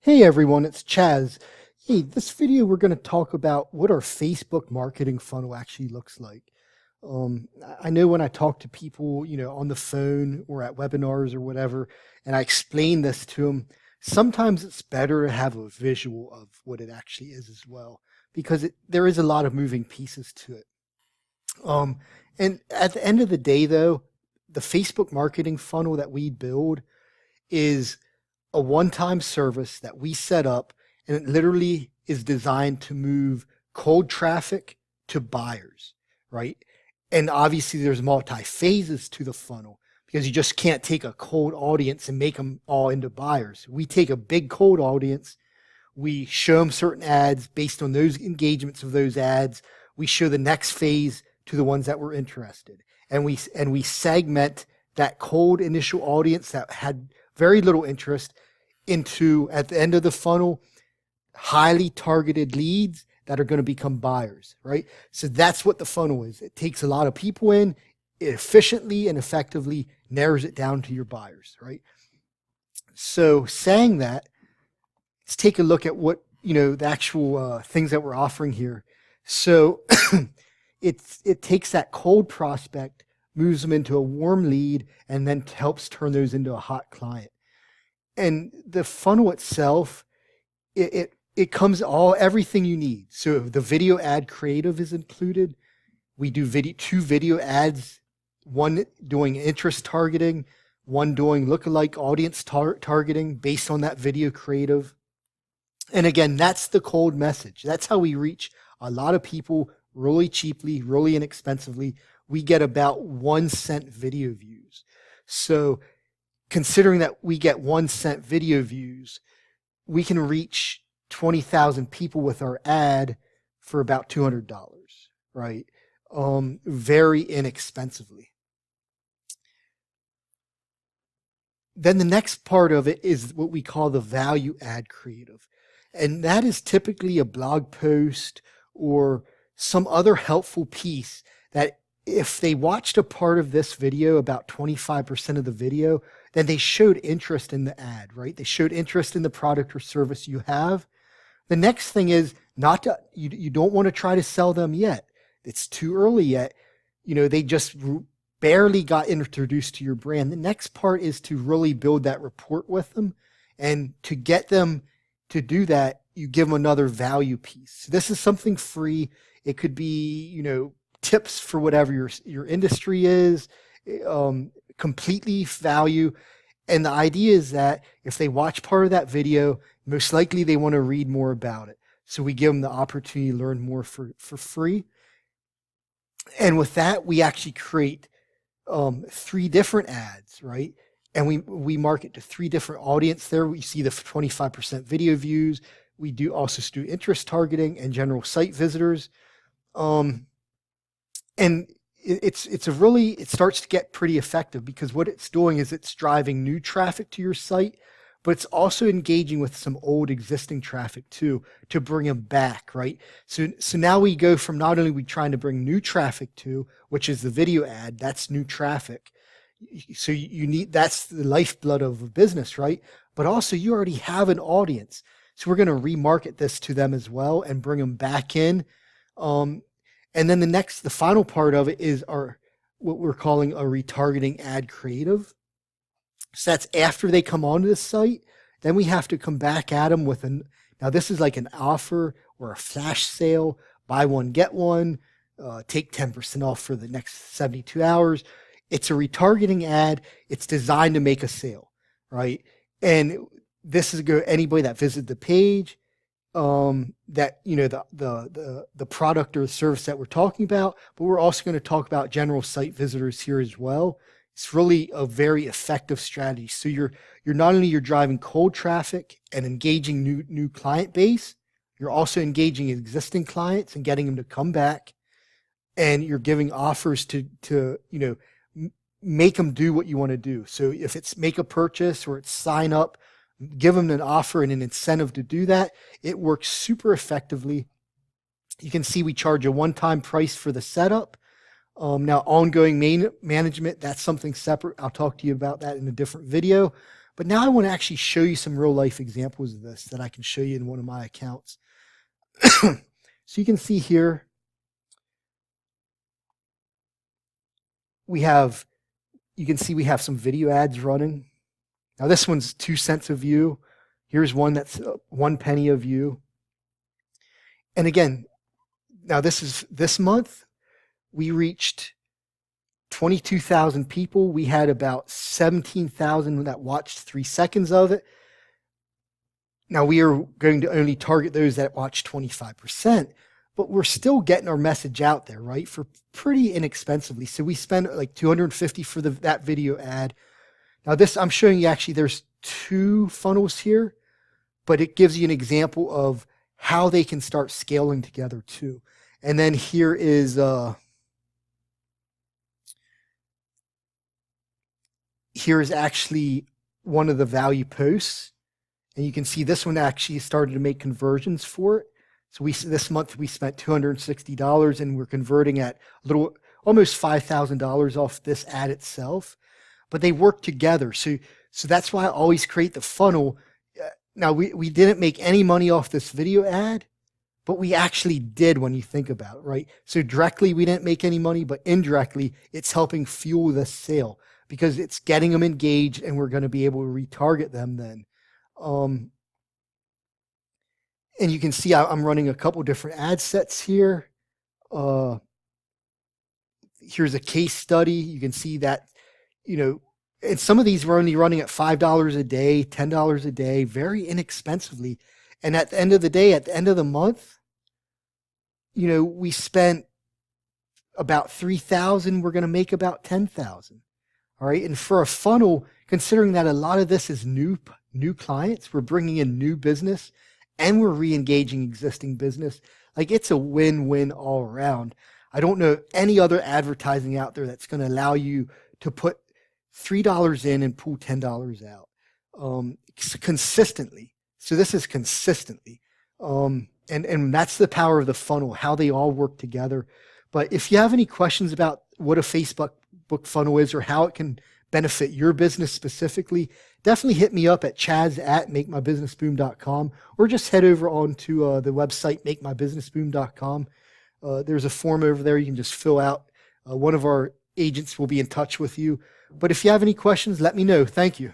Hey everyone, it's Chaz. Hey, this video we're going to talk about what our Facebook marketing funnel actually looks like. I know when I talk to people, on the phone or at webinars or whatever, and I explain this to them, sometimes it's better to have a visual of what it actually is as well, because there is a lot of moving pieces to it. And at the end of the day, though, the Facebook marketing funnel that we build is a one-time service that we set up, and it literally is designed to move cold traffic to buyers, right? And obviously there's multi-phases to the funnel because you just can't take a cold audience and make them all into buyers. We take a big cold audience, we show them certain ads based on those engagements of those ads. We show the next phase to the ones that were interested. And we segment that cold initial audience that had very little interest into, at the end of the funnel, highly targeted leads that are going to become buyers, right? So that's what the funnel is. It takes a lot of people in, it efficiently and effectively narrows it down to your buyers, right? So saying that, let's take a look at what, the actual things that we're offering here. So it takes that cold prospect, moves them into a warm lead, and then helps turn those into a hot client. And the funnel itself, it comes everything you need. So the video ad creative is included. We do two video ads, one doing interest targeting, one doing lookalike audience targeting based on that video creative. And again, that's the cold message. That's how we reach a lot of people really cheaply, really inexpensively. We get about 1 cent video views. So considering that we get 1 cent video views, we can reach 20,000 people with our ad for about $200, right? Very inexpensively. Then the next part of it is what we call the value ad creative. And that is typically a blog post or some other helpful piece that if they watched a part of this video, about 25% of the video, then they showed interest in the ad, right? They showed interest in the product or service you have. The next thing is you don't want to try to sell them yet. It's too early yet. They just barely got introduced to your brand. The next part is to really build that rapport with them. And to get them to do that, you give them another value piece. This is something free. It could be, tips for whatever your industry is, completely value. And the idea is that if they watch part of that video, most likely they want to read more about it. So we give them the opportunity to learn more for free. And with that, we actually create 3 different ads, right? And we market to 3 different audience there. We see the 25% video views. We do also do interest targeting and general site visitors. And it starts to get pretty effective because what it's doing is it's driving new traffic to your site, but it's also engaging with some old existing traffic too, to bring them back, right? So now we go from not only we trying to bring new traffic to, which is the video ad, that's new traffic. So that's the lifeblood of a business, right? But also you already have an audience. So we're going to remarket this to them as well and bring them back in. And then the final part of it is what we're calling a retargeting ad creative. So that's after they come onto the site. Then we have to come back at them with now this is like an offer or a flash sale, buy one, get one, take 10% off for the next 72 hours. It's a retargeting ad. It's designed to make a sale, right? And this is anybody that visited the page, that the product or the service that we're talking about, but we're also going to talk about general site visitors here as well. It's really a very effective strategy. So you're not only driving cold traffic and engaging new client base, you're also engaging existing clients and getting them to come back, and you're giving offers to make them do what you want to do. So if it's make a purchase or it's sign up, give them an offer and an incentive to do that. It works super effectively. You can see we charge a one-time price for the setup. Now, ongoing management, that's something separate. I'll talk to you about that in a different video. But now I want to actually show you some real life examples of this that I can show you in one of my accounts. So you can see here, you can see we have some video ads running. Now this one's 2 cents a view. Here's one that's 1 penny a view. And again, now this month, we reached 22,000 people. We had about 17,000 that watched 3 seconds of it. Now we are going to only target those that watch 25%, but we're still getting our message out there, right? For pretty inexpensively. So we spend like $250 for that video ad. Now this, I'm showing you actually there's 2 funnels here, but it gives you an example of how they can start scaling together too. And then here is actually one of the value posts. And you can see this one actually started to make conversions for it. So this month we spent $260 and we're converting at almost $5,000 off this ad itself. But they work together. So that's why I always create the funnel. Now we didn't make any money off this video ad, but we actually did when you think about it, right? So directly we didn't make any money, but indirectly it's helping fuel the sale because it's getting them engaged and we're going to be able to retarget them then. And you can see I'm running a couple different ad sets here. Here's a case study. You can see that, and some of these were only running at $5 a day, $10 a day, very inexpensively. And at the end of the day, at the end of the month, we spent about $3,000. We're going to make about $10,000. All right. And for a funnel, considering that a lot of this is new clients, we're bringing in new business and we're re-engaging existing business. Like it's a win-win all around. I don't know any other advertising out there that's going to allow you to put $3 in and pull $10 out consistently. So this is consistently. And that's the power of the funnel, how they all work together. But if you have any questions about what a Facebook funnel is or how it can benefit your business specifically, definitely hit me up at chaz@makeMyBusinessBoom.com or just head over onto the website, MakeMyBusinessBoom.com. There's a form over there you can just fill out. One of our agents will be in touch with you. But if you have any questions, let me know. Thank you.